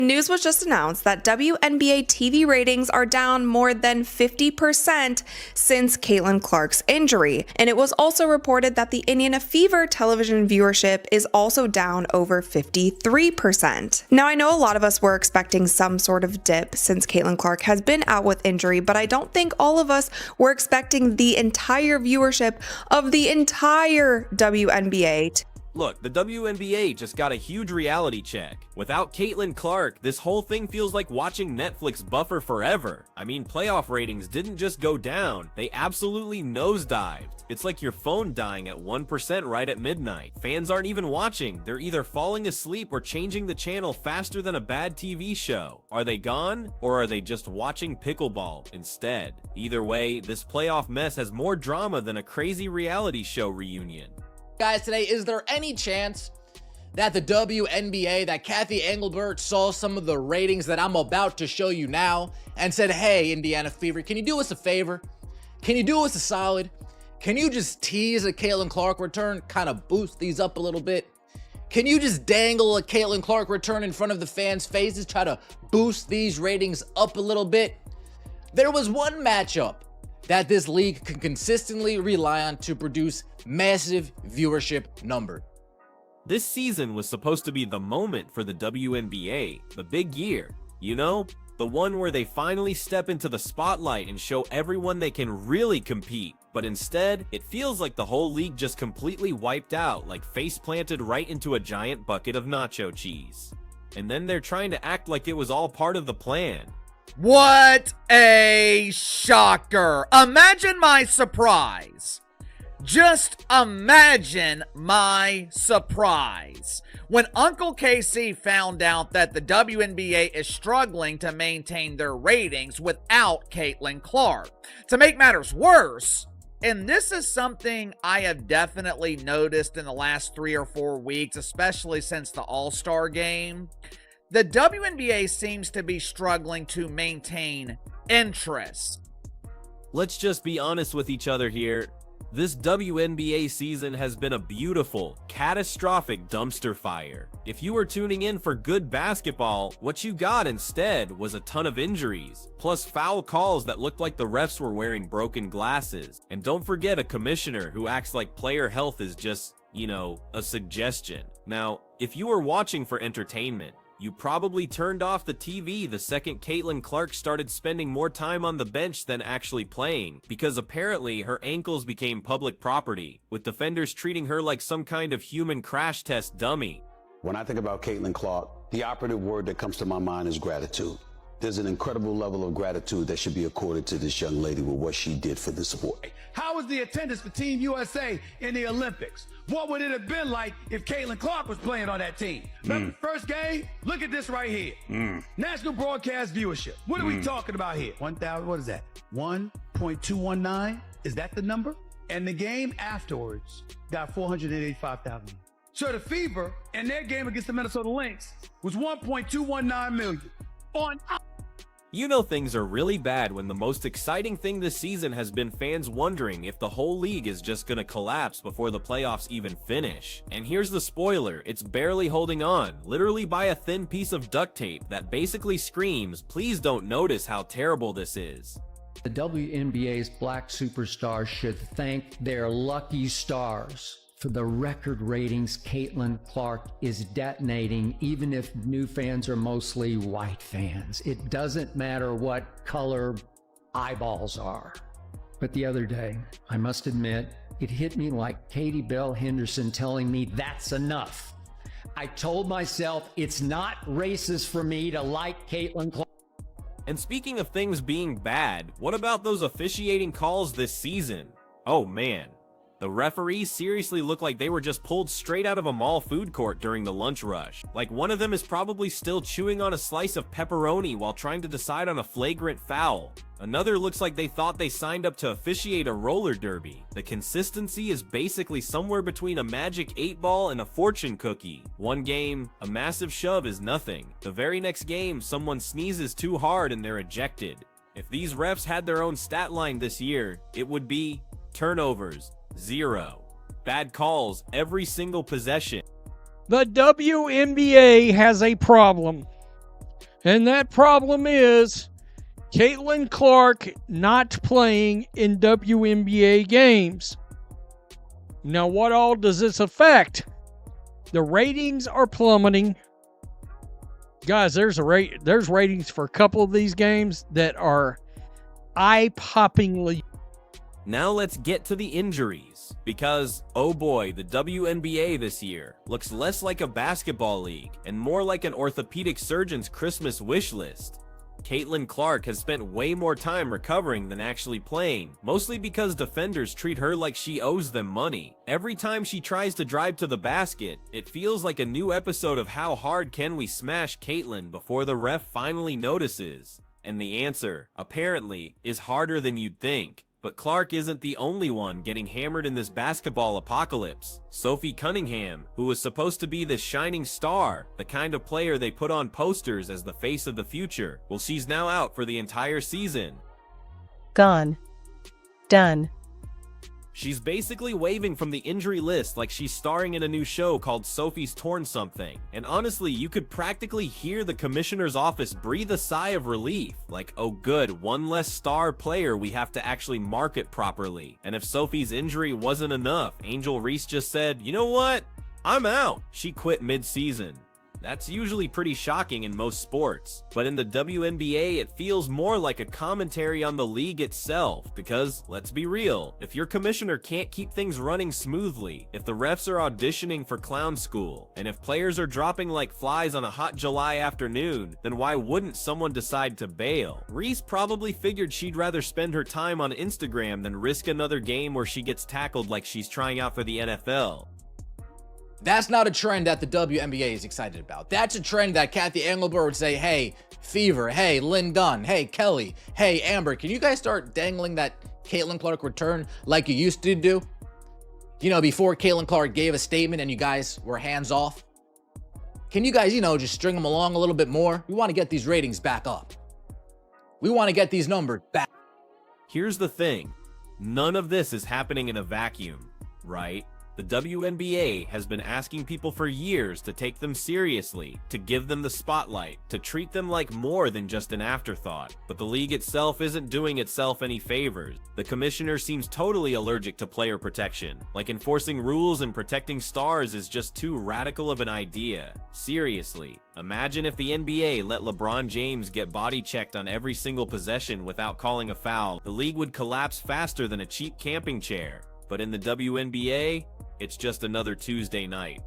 News was just announced that WNBA TV ratings are down more than 50% since Caitlin Clark's injury. And it was also reported that the Indiana Fever television viewership is also down over 53%. Now, I know a lot of us were expecting some sort of dip since Caitlin Clark has been out with injury, but I don't think all of us were expecting the entire viewership of the entire WNBA. Look, the WNBA just got a huge reality check. Without Caitlin Clark, this whole thing feels like watching Netflix buffer forever. I mean, playoff ratings didn't just go down, they absolutely nosedived. It's like your phone dying at 1% right at midnight. Fans aren't even watching, they're either falling asleep or changing the channel faster than a bad TV show. Are they gone, or are they just watching pickleball instead? Either way, this playoff mess has more drama than a crazy reality show reunion. Guys, today, is there any chance that the WNBA, that Cathy Engelbert saw some of the ratings that I'm about to show you now and said, hey, Indiana Fever, can you do us a favor? Can you do us a solid? Can you just tease a Caitlin Clark return, kind of boost these up a little bit? Can you just dangle a Caitlin Clark return in front of the fans' faces, try to boost these ratings up a little bit? There was one matchup that this league can consistently rely on to produce massive viewership number. This season was supposed to be the moment for the WNBA, the big year, you know? The one where they finally step into the spotlight and show everyone they can really compete. But instead, it feels like the whole league just completely wiped out, like face planted right into a giant bucket of nacho cheese. And then they're trying to act like it was all part of the plan. What a shocker. Imagine my surprise. Just imagine my surprise when Uncle Casey found out that the WNBA is struggling to maintain their ratings without Caitlin Clark. To make matters worse, and this is something I have definitely noticed in the last 3 or 4 weeks, especially since the All-Star game, the WNBA seems to be struggling to maintain interest. Let's just be honest with each other here. This WNBA season has been a beautiful, catastrophic dumpster fire. If you were tuning in for good basketball, what you got instead was a ton of injuries, plus foul calls that looked like the refs were wearing broken glasses. And don't forget a commissioner who acts like player health is just, you know, a suggestion. Now, if you were watching for entertainment, you probably turned off the TV the second Caitlin Clark started spending more time on the bench than actually playing, because apparently her ankles became public property, with defenders treating her like some kind of human crash test dummy. When I think about Caitlin Clark, the operative word that comes to my mind is gratitude. There's an incredible level of gratitude that should be accorded to this young lady with what she did for the sport. How was the attendance for Team USA in the Olympics? What would it have been like if Caitlin Clark was playing on that team? Remember the first game? Look at this right here. National broadcast viewership. What are we talking about here? 1,000, what is that? 1.219? Is that the number? And the game afterwards got 485,000. So the Fever in their game against the Minnesota Lynx was 1.219 million. You know things are really bad when the most exciting thing this season has been fans wondering if the whole league is just gonna collapse before the playoffs even finish. And here's the spoiler, it's barely holding on, literally by a thin piece of duct tape that basically screams, please don't notice how terrible this is. The WNBA's black superstars should thank their lucky stars for the record ratings Caitlin Clark is detonating, even if new fans are mostly white fans. It doesn't matter what color eyeballs are. But the other day, I must admit, it hit me like Katie Bell Henderson telling me that's enough. I told myself it's not racist for me to like Caitlin Clark. And speaking of things being bad, what about those officiating calls this season? Oh man. The referees seriously look like they were just pulled straight out of a mall food court during the lunch rush. Like one of them is probably still chewing on a slice of pepperoni while trying to decide on a flagrant foul. Another looks like they thought they signed up to officiate a roller derby. The consistency is basically somewhere between a magic 8-ball and a fortune cookie. One game, a massive shove is nothing. The very next game, someone sneezes too hard and they're ejected. If these refs had their own stat line this year, it would be turnovers, 0. Bad calls every single possession. The WNBA has a problem. And that problem is Caitlin Clark not playing in WNBA games. Now, what all does this affect? The ratings are plummeting. Guys, there's ratings for a couple of these games that are eye-poppingly. Now let's get to the injuries, because, oh boy, the WNBA this year looks less like a basketball league and more like an orthopedic surgeon's Christmas wish list. Caitlin Clark has spent way more time recovering than actually playing, mostly because defenders treat her like she owes them money. Every time she tries to drive to the basket, it feels like a new episode of How Hard Can We Smash Caitlin before the ref finally notices. And the answer, apparently, is harder than you'd think. But Clark isn't the only one getting hammered in this basketball apocalypse. Sophie Cunningham, who was supposed to be the shining star, the kind of player they put on posters as the face of the future, well, she's now out for the entire season. Gone. Done. She's basically waving from the injury list like she's starring in a new show called Sophie's Torn Something. And honestly, you could practically hear the commissioner's office breathe a sigh of relief. Like, oh good, one less star player we have to actually market properly. And if Sophie's injury wasn't enough, Angel Reese just said, you know what? I'm out. She quit mid-season. That's usually pretty shocking in most sports, but in the WNBA it feels more like a commentary on the league itself, because, let's be real, if your commissioner can't keep things running smoothly, if the refs are auditioning for clown school, and if players are dropping like flies on a hot July afternoon, then why wouldn't someone decide to bail? Reese probably figured she'd rather spend her time on Instagram than risk another game where she gets tackled like she's trying out for the NFL. That's not a trend that the WNBA is excited about. That's a trend that Cathy Engelbert would say, hey, Fever, hey, Lynn Dunn, hey, Kelly, hey, Amber, can you guys start dangling that Caitlin Clark return like you used to do? You know, before Caitlin Clark gave a statement and you guys were hands off? Can you guys, just string them along a little bit more? We want to get these ratings back up. We want to get these numbers back. Here's the thing. None of this is happening in a vacuum, right? The WNBA has been asking people for years to take them seriously, to give them the spotlight, to treat them like more than just an afterthought. But the league itself isn't doing itself any favors. The commissioner seems totally allergic to player protection, like enforcing rules and protecting stars is just too radical of an idea. Seriously, imagine if the NBA let LeBron James get body checked on every single possession without calling a foul. The league would collapse faster than a cheap camping chair. But in the WNBA, it's just another Tuesday night.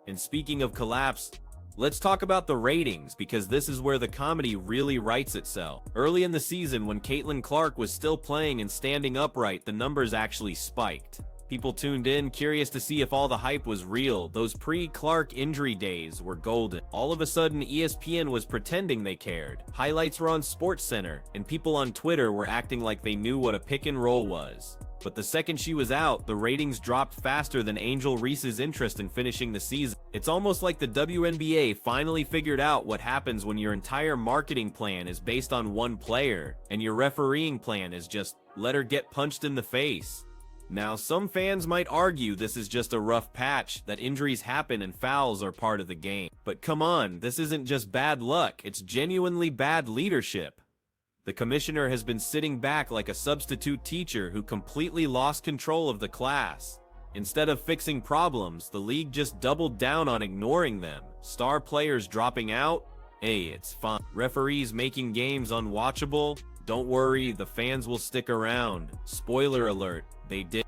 And speaking of collapse, let's talk about the ratings, because this is where the comedy really writes itself. Early in the season, when Caitlin Clark was still playing and standing upright, the numbers actually spiked. People tuned in, curious to see if all the hype was real. Those pre-Clark injury days were golden. All of a sudden, ESPN was pretending they cared. Highlights were on SportsCenter, and people on Twitter were acting like they knew what a pick and roll was. But the second she was out, the ratings dropped faster than Angel Reese's interest in finishing the season. It's almost like the WNBA finally figured out what happens when your entire marketing plan is based on one player, and your refereeing plan is just let her get punched in the face. Now, some fans might argue this is just a rough patch, that injuries happen and fouls are part of the game. But come on, this isn't just bad luck, it's genuinely bad leadership. The commissioner has been sitting back like a substitute teacher who completely lost control of the class. Instead of fixing problems, the league just doubled down on ignoring them. Star players dropping out? Hey, it's fine. Referees making games unwatchable? Don't worry, the fans will stick around. Spoiler alert, they did.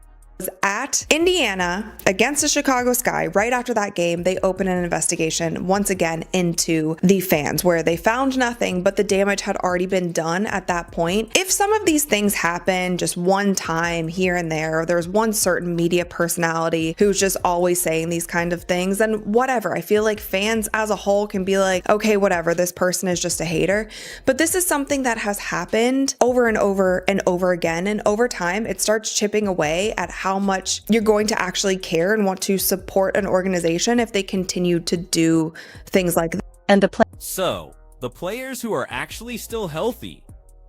At Indiana against the Chicago Sky, right after that game, they opened an investigation once again into the fans, where they found nothing, but the damage had already been done at that point. If some of these things happen just one time here and there, or there's one certain media personality who's just always saying these kind of things, then whatever. I feel like fans as a whole can be like, okay, whatever, this person is just a hater. But this is something that has happened over and over and over again, and over time, it starts chipping away at how much you're going to actually care and want to support an organization if they continue to do things like that. And So, the players who are actually still healthy,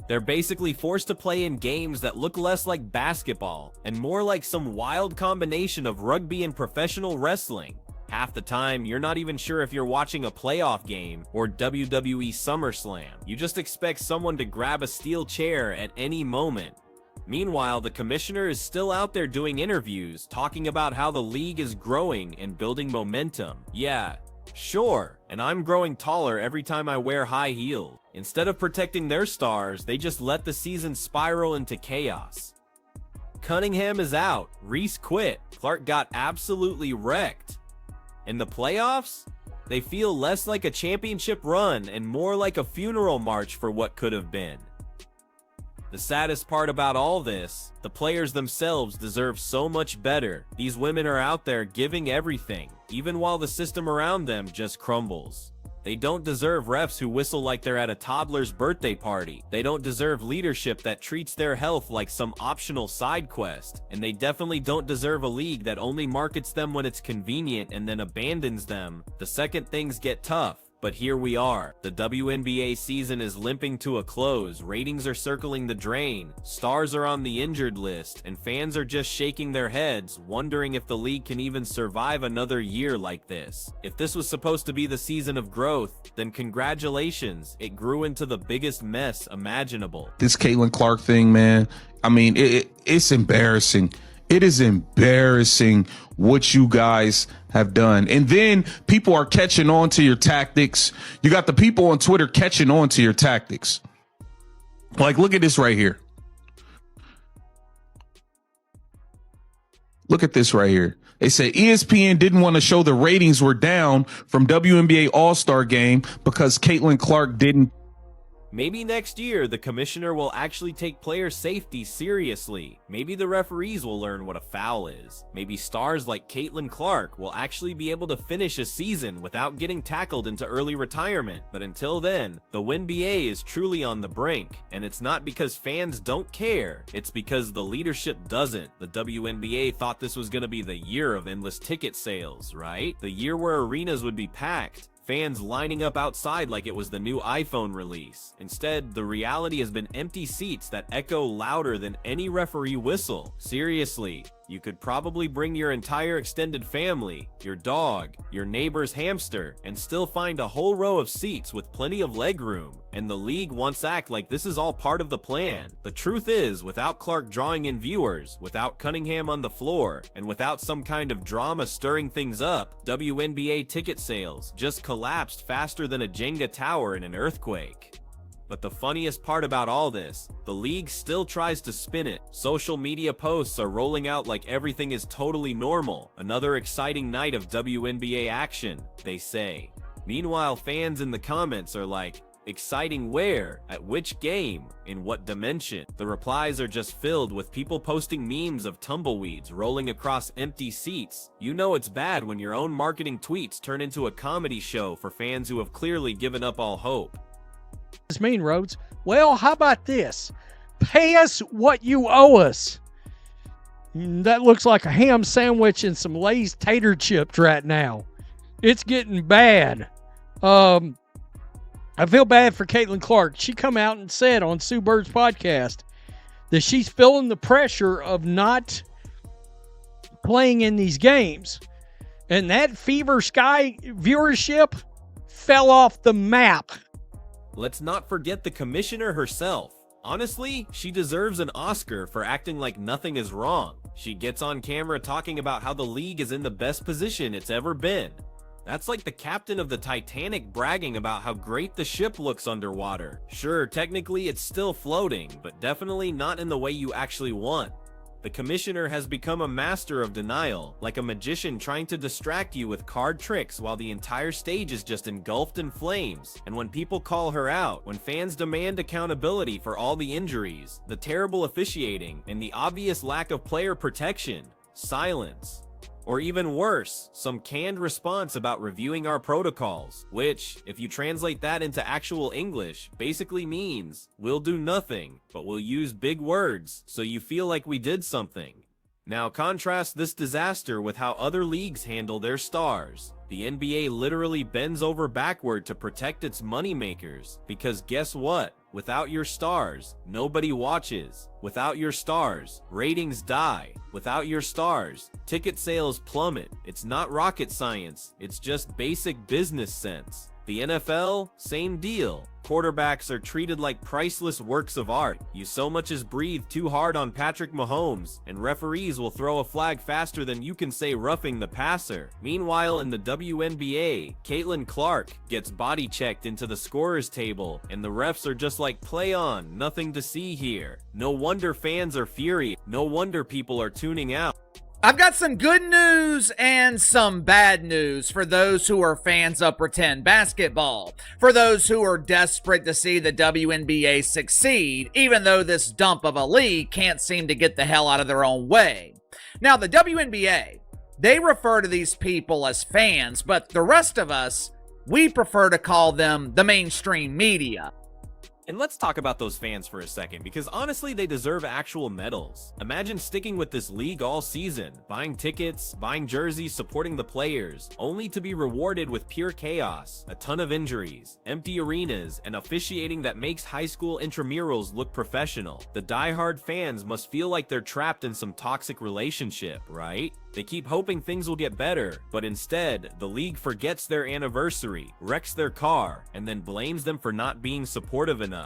they're basically forced to play in games that look less like basketball and more like some wild combination of rugby and professional wrestling. Half the time, you're not even sure if you're watching a playoff game or WWE SummerSlam. You just expect someone to grab a steel chair at any moment. Meanwhile, the commissioner is still out there doing interviews, talking about how the league is growing and building momentum. Yeah, sure, and I'm growing taller every time I wear high heels. Instead of protecting their stars, they just let the season spiral into chaos. Cunningham is out, Reese quit, Clark got absolutely wrecked. In the playoffs, they feel less like a championship run and more like a funeral march for what could have been. The saddest part about all this, the players themselves deserve so much better. These women are out there giving everything, even while the system around them just crumbles. They don't deserve refs who whistle like they're at a toddler's birthday party. They don't deserve leadership that treats their health like some optional side quest. And they definitely don't deserve a league that only markets them when it's convenient and then abandons them the second things get tough. But here we are. The WNBA season is limping to a close, ratings are circling the drain, stars are on the injured list, and fans are just shaking their heads, wondering if the league can even survive another year like this. If this was supposed to be the season of growth, then congratulations, it grew into the biggest mess imaginable. This Caitlin Clark thing, man, I mean, it's embarrassing. It is embarrassing what you guys have done. And then people are catching on to your tactics. You got the people on Twitter catching on to your tactics. Like, look at this right here. Look at this right here. They say ESPN didn't want to show the ratings were down from WNBA All-Star Game because Caitlin Clark didn't. Maybe next year, the commissioner will actually take player safety seriously. Maybe the referees will learn what a foul is. Maybe stars like Caitlin Clark will actually be able to finish a season without getting tackled into early retirement. But until then, the WNBA is truly on the brink. And it's not because fans don't care, it's because the leadership doesn't. The WNBA thought this was going to be the year of endless ticket sales, right? The year where arenas would be packed. Fans lining up outside like it was the new iPhone release. Instead, the reality has been empty seats that echo louder than any referee whistle. Seriously, you could probably bring your entire extended family, your dog, your neighbor's hamster, and still find a whole row of seats with plenty of leg room. And the league wants to act like this is all part of the plan. The truth is, without Clark drawing in viewers, without Cunningham on the floor, and without some kind of drama stirring things up, WNBA ticket sales just collapsed faster than a Jenga tower in an earthquake. But the funniest part about all this, the league still tries to spin it. Social media posts are rolling out like everything is totally normal. Another exciting night of WNBA action, they say. Meanwhile, fans in the comments are like, exciting where? At which game? In what dimension? The replies are just filled with people posting memes of tumbleweeds rolling across empty seats. You know it's bad when your own marketing tweets turn into a comedy show for fans who have clearly given up all hope. This mean, Rhodes? Well, how about this? Pay us what you owe us. That looks like a ham sandwich and some Lay's tater chips right now. It's getting bad. I feel bad for Caitlin Clark. She come out and said on Sue Bird's podcast that she's feeling the pressure of not playing in these games. And that Fever Sky viewership fell off the map. Let's not forget the commissioner herself. Honestly, she deserves an Oscar for acting like nothing is wrong. She gets on camera talking about how the league is in the best position it's ever been. That's like the captain of the Titanic bragging about how great the ship looks underwater. Sure, technically it's still floating, but definitely not in the way you actually want. The commissioner has become a master of denial, like a magician trying to distract you with card tricks while the entire stage is just engulfed in flames. And when people call her out, when fans demand accountability for all the injuries, the terrible officiating, and the obvious lack of player protection, silence. Or even worse, some canned response about reviewing our protocols, which, if you translate that into actual English, basically means, we'll do nothing, but we'll use big words, so you feel like we did something. Now contrast this disaster with how other leagues handle their stars. The NBA literally bends over backward to protect its moneymakers, because guess what? Without your stars, nobody watches. Without your stars, ratings die. Without your stars, ticket sales plummet. It's not rocket science, it's just basic business sense. The NFL, same deal. Quarterbacks are treated like priceless works of art. You so much as breathe too hard on Patrick Mahomes, and referees will throw a flag faster than you can say roughing the passer. Meanwhile, in the WNBA, Caitlin Clark gets body checked into the scorer's table, and the refs are just like, play on, nothing to see here. No wonder fans are furious. No wonder people are tuning out. I've got some good news and some bad news for those who are fans of pretend basketball. For those who are desperate to see the WNBA succeed, even though this dump of a league can't seem to get the hell out of their own way. Now, the WNBA, they refer to these people as fans, but the rest of us, we prefer to call them the mainstream media. And let's talk about those fans for a second, because honestly, they deserve actual medals. Imagine sticking with this league all season, buying tickets, buying jerseys, supporting the players, only to be rewarded with pure chaos, a ton of injuries, empty arenas, and officiating that makes high school intramurals look professional. The diehard fans must feel like they're trapped in some toxic relationship, right? They keep hoping things will get better, but instead, the league forgets their anniversary, wrecks their car, and then blames them for not being supportive enough.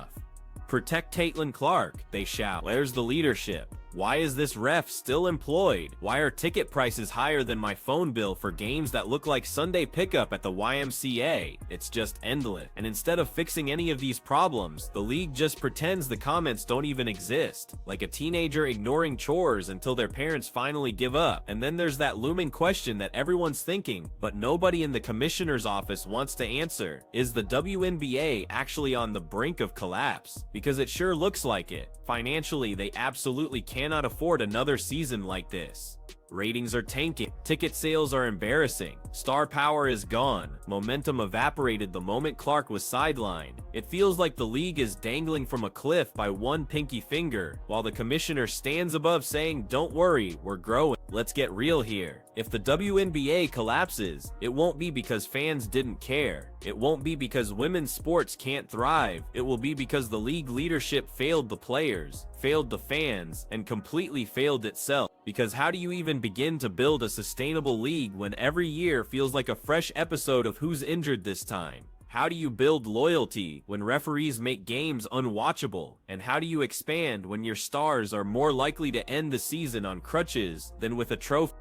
Protect Caitlin Clark, they shout. Where's the leadership? Why is this ref still employed? Why are ticket prices higher than my phone bill for games that look like Sunday pickup at the YMCA? It's just endless. And instead of fixing any of these problems, the league just pretends the comments don't even exist, like a teenager ignoring chores until their parents finally give up. And then there's that looming question that everyone's thinking, but nobody in the commissioner's office wants to answer. Is the WNBA actually on the brink of collapse? Because it sure looks like it. Financially, they absolutely cannot afford another season like this. Ratings are tanking, ticket sales are embarrassing, star power is gone, momentum evaporated the moment Clark was sidelined. It feels like the league is dangling from a cliff by one pinky finger, while the commissioner stands above saying, don't worry, we're growing. Let's get real here. If the WNBA collapses, it won't be because fans didn't care. It won't be because women's sports can't thrive. It will be because the league leadership failed the players, failed the fans, and completely failed itself. Because how do you even begin to build a sustainable league when every year feels like a fresh episode of Who's Injured This Time? How do you build loyalty when referees make games unwatchable? And how do you expand when your stars are more likely to end the season on crutches than with a trophy?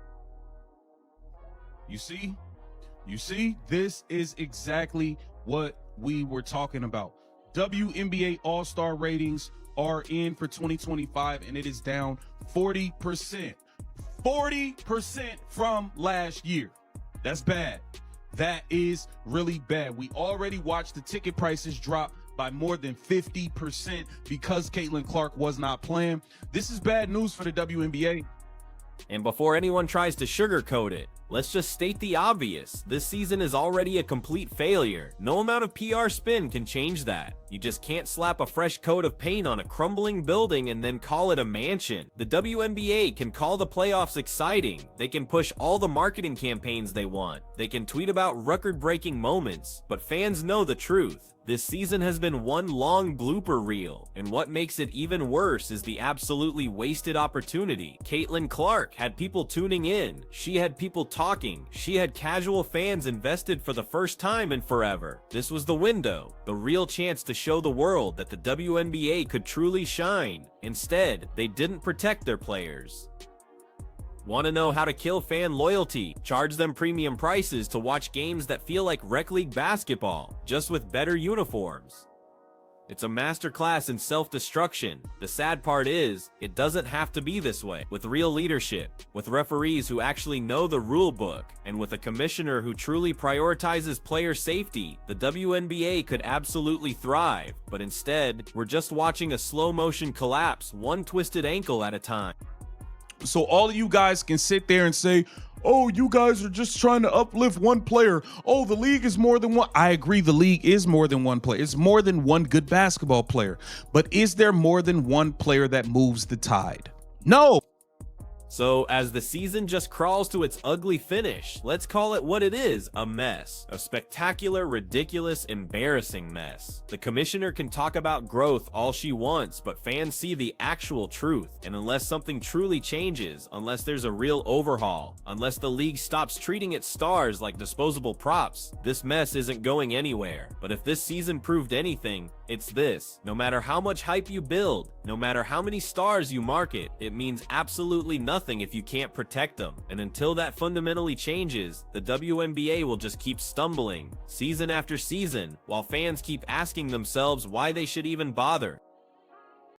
You see, this is exactly what we were talking about. WNBA All-Star ratings are in for 2025, and it is down 40%. 40% from last year. That's bad. That is really bad. We already watched the ticket prices drop by more than 50% because Caitlin Clark was not playing. This is bad news for the WNBA. And before anyone tries to sugarcoat it, let's just state the obvious. This season is already a complete failure. No amount of PR spin can change that. You just can't slap a fresh coat of paint on a crumbling building and then call it a mansion. The WNBA can call the playoffs exciting. They can push all the marketing campaigns they want. They can tweet about record-breaking moments. But fans know the truth. This season has been one long blooper reel, and what makes it even worse is the absolutely wasted opportunity. Caitlin Clark had people tuning in, she had people talking, she had casual fans invested for the first time in forever. This was the window, the real chance to show the world that the WNBA could truly shine. Instead, they didn't protect their players. Want to know how to kill fan loyalty? Charge them premium prices to watch games that feel like rec league basketball, just with better uniforms. It's a masterclass in self-destruction. The sad part is, it doesn't have to be this way. With real leadership, with referees who actually know the rule book, and with a commissioner who truly prioritizes player safety, the WNBA could absolutely thrive. But instead, we're just watching a slow-motion collapse, one twisted ankle at a time. So all of you guys can sit there and say, oh, you guys are just trying to uplift one player. Oh, the league is more than one. I agree, the league is more than one player. It's more than one good basketball player. But is there more than one player that moves the tide? No. So as the season just crawls to its ugly finish, let's call it what it is, a mess. A spectacular, ridiculous, embarrassing mess. The commissioner can talk about growth all she wants, but fans see the actual truth. And unless something truly changes, unless there's a real overhaul, unless the league stops treating its stars like disposable props, this mess isn't going anywhere. But if this season proved anything, it's this. No matter how much hype you build, no matter how many stars you market, it means absolutely nothing if you can't protect them. And until that fundamentally changes, the WNBA will just keep stumbling, season after season, while fans keep asking themselves why they should even bother.